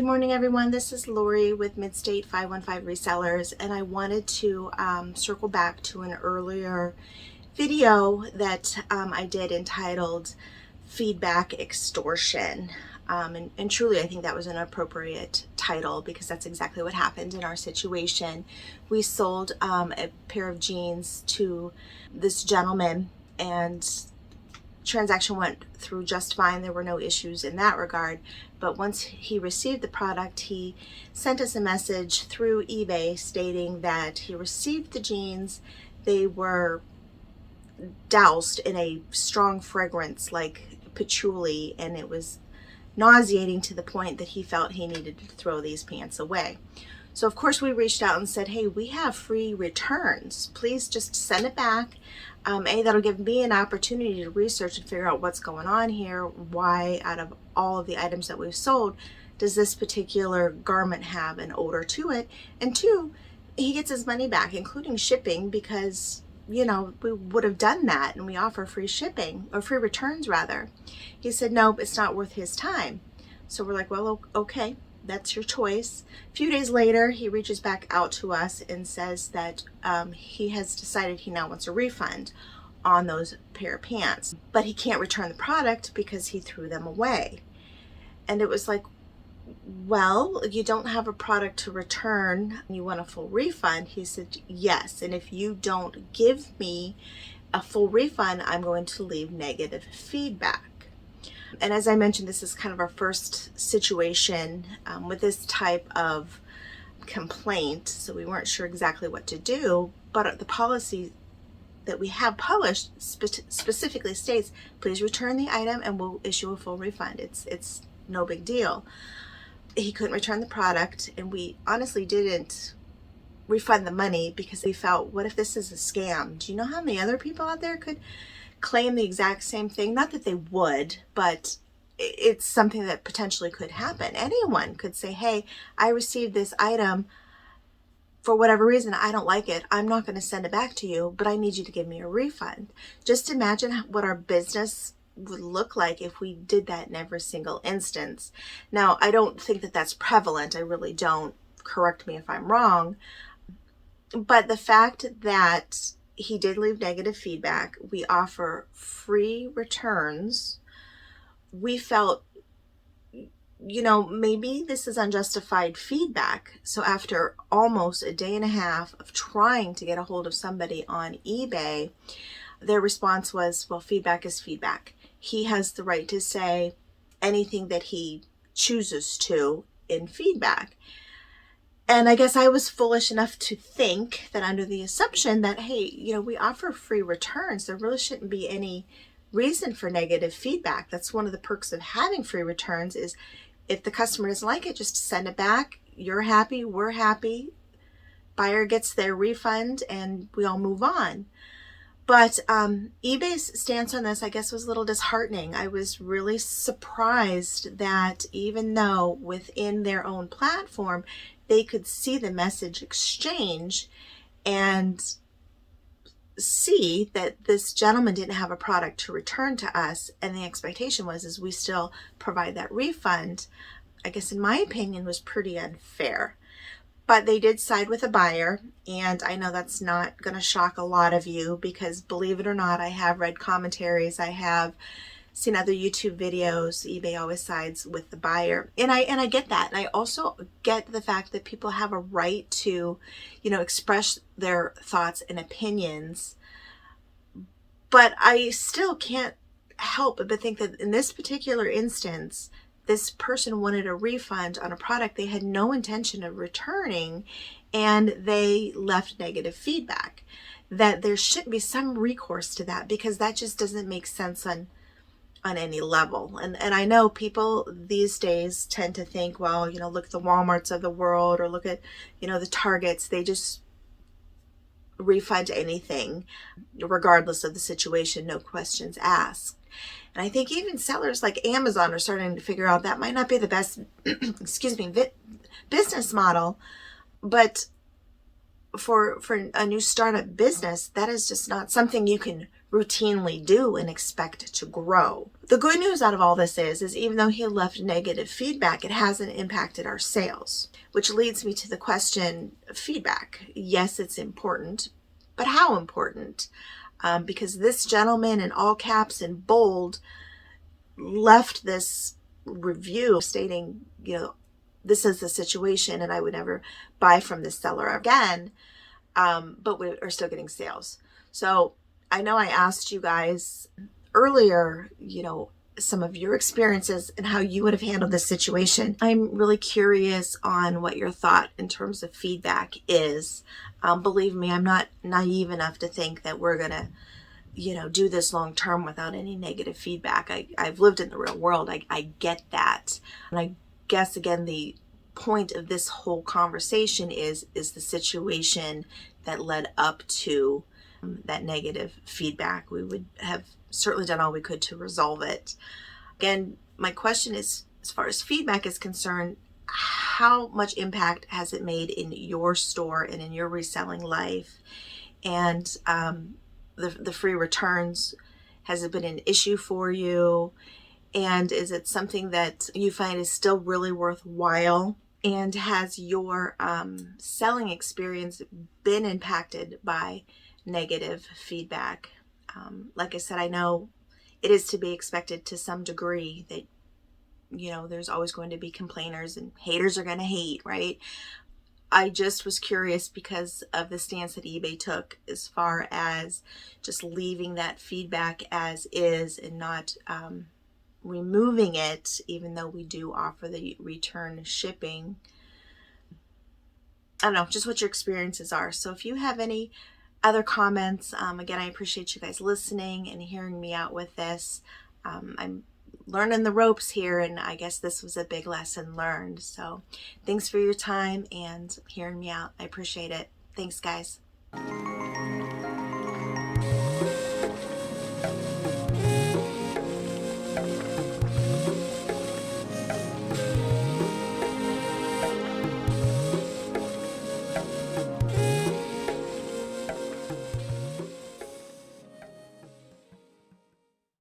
morning, everyone. This is Lori with Midstate 515 Resellers, and I wanted to circle back to an earlier video that I did entitled Feedback Extortion. And truly, I think that was an appropriate title because that's exactly what happened in our situation. We sold a pair of jeans to this gentleman, and transaction went through just fine. There were no issues in that regard. But once he received the product, he sent us a message through eBay stating that he received the jeans. They were doused in a strong fragrance like patchouli, and it was nauseating to the point that he felt he needed to throw these pants away. So of course we reached out and said, hey, we have free returns. Please just send it back. That'll give me an opportunity to research and figure out what's going on here. Why, out of all of the items that we've sold, does this particular garment have an odor to it? And two, he gets his money back, including shipping, because, you know, we would have done that and we offer free shipping, or free returns rather. He said, nope, it's not worth his time. So we're like, well, okay, that's your choice. A few days later, he reaches back out to us and says that he has decided he now wants a refund on those pair of pants, but he can't return the product because he threw them away. And it was like, well, you don't have a product to return, you want a full refund? He said, yes, and if you don't give me a full refund, I'm going to leave negative feedback. And as I mentioned, this is kind of our first situation with this type of complaint, so we weren't sure exactly what to do, but the policy that we have published specifically states, please return the item and we'll issue a full refund. It's no big deal. He couldn't return the product, and we honestly didn't refund the money because we felt, what if this is a scam? Do you know how many other people out there could claim the exact same thing? Not that they would, but it's something that potentially could happen. Anyone could say, hey, I received this item for whatever reason, I don't like it, I'm not going to send it back to you, but I need you to give me a refund. Just imagine what our business would look like if we did that in every single instance. Now, I don't think that that's prevalent. I really don't. Correct me if I'm wrong. But the fact that he did leave negative feedback, we offer free returns. We felt, you know, maybe this is unjustified feedback. So after almost a day and a half of trying to get a hold of somebody on eBay, their response was, well, feedback is feedback. He has the right to say anything that he chooses to in feedback. And I guess I was foolish enough to think that, under the assumption that, hey, you know, we offer free returns, there really shouldn't be any reason for negative feedback. That's one of the perks of having free returns, is if the customer doesn't like it, just send it back. You're happy, we're happy. Buyer gets their refund and we all move on. But eBay's stance on this, I guess, was a little disheartening. I was really surprised that even though within their own platform, they could see the message exchange and see that this gentleman didn't have a product to return to us, and the expectation was is we still provide that refund, I guess in my opinion was pretty unfair. But they did side with a buyer, and I know that's not going to shock a lot of you because, believe it or not, I have read commentaries, I have seen other YouTube videos. eBay always sides with the buyer, and I get that. And I also get the fact that people have a right to, you know, express their thoughts and opinions. But I still can't help but think that in this particular instance, this person wanted a refund on a product they had no intention of returning, and they left negative feedback. That there should be some recourse to that, because that just doesn't make sense on any level. And I know people these days tend to think, well, you know, look at the Walmarts of the world, or look at, you know, the Targets. They just refund anything regardless of the situation, no questions asked. And I think even sellers like Amazon are starting to figure out that might not be the best business model. But for a new startup business, that is just not something you can routinely do and expect to grow. The good news out of all this is even though he left negative feedback, it hasn't impacted our sales, which leads me to the question of feedback. Yes, it's important, but how important? Because this gentleman in all caps and bold left this review stating, this is the situation and I would never buy from this seller again, but we are still getting sales. So I know I asked you guys earlier, some of your experiences and how you would have handled this situation. I'm really curious on what your thought in terms of feedback is. Believe me, I'm not naive enough to think that we're going to do this long term without any negative feedback. I've lived in the real world. I get that. And I guess, again, the point of this whole conversation is the situation that led up to that negative feedback. We would have certainly done all we could to resolve it. Again, my question is, as far as feedback is concerned, how much impact has it made in your store and in your reselling life? And the free returns, has it been an issue for you? And is it something that you find is still really worthwhile? And has your selling experience been impacted by negative feedback? Like I said, I know it is to be expected to some degree that, there's always going to be complainers and haters are going to hate, right? I just was curious because of the stance that eBay took as far as just leaving that feedback as is and not removing it, even though we do offer the return shipping. I don't know, just what your experiences are. So if you have any other comments, again, I appreciate you guys listening and hearing me out with this. I'm learning the ropes here, and I guess this was a big lesson learned. So thanks for your time and hearing me out. I appreciate it. Thanks, guys.